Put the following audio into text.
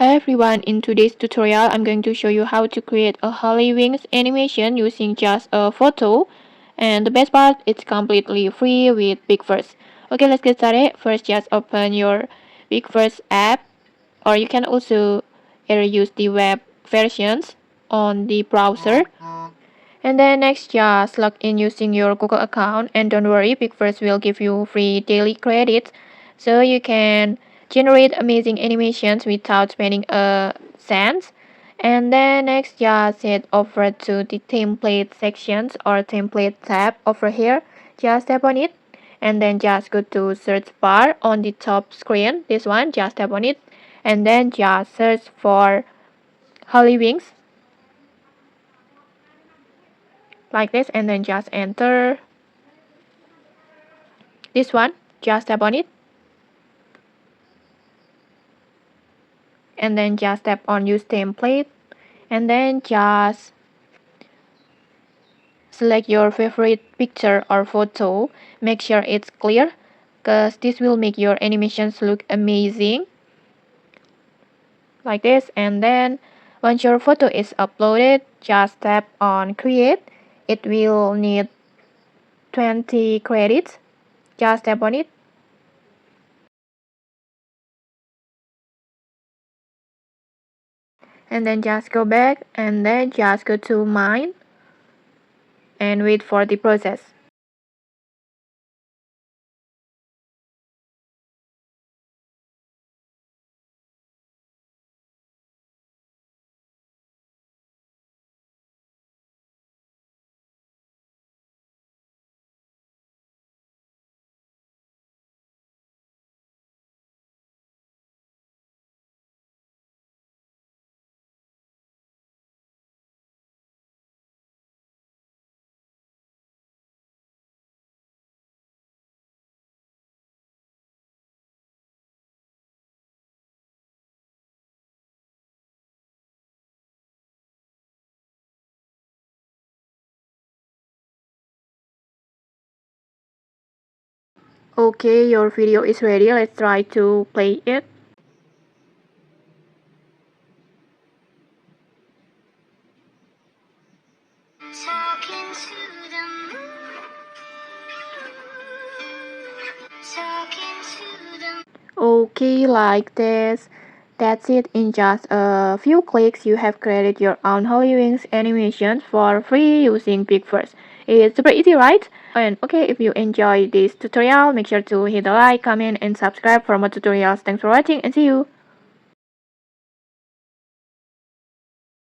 Hi everyone, in today's tutorial I'm going to show you how to create a Holy Wings animation using just a photo. And the best part, it's completely free with Pixverse. Okay, let's get started. First, just open your Pixverse app, or you can also either use the web versions on the browser. And then next, just log in using your Google account, and don't worry, Pixverse will give you free daily credits, so you can generate amazing animations without spending a cent. And then next, just head over to the template sections or template tab over here. Just tap on it, and then just go to search bar on the top screen. This one, just tap on it, and then just search for Holy Wings like this, and then just enter this one. Just tap on it, and then just tap on use template, and then just select your favorite picture or photo. Make sure it's clear, because this will make your animations look amazing like this. And then once your photo is uploaded, just tap on create. It will need 20 credits. Just tap on it, and then just go back, and then just go to mine and wait for the process. Okay, your video is ready. Let's try to play it. Talking to the moon. Talking to the Okay, like this. That's it. In just a few clicks, you have created your own Holy Wings animations for free using Pixverse. It's super easy, right? And okay, if you enjoyed this tutorial, make sure to hit the like, comment, and subscribe for more tutorials. Thanks for watching, and see you!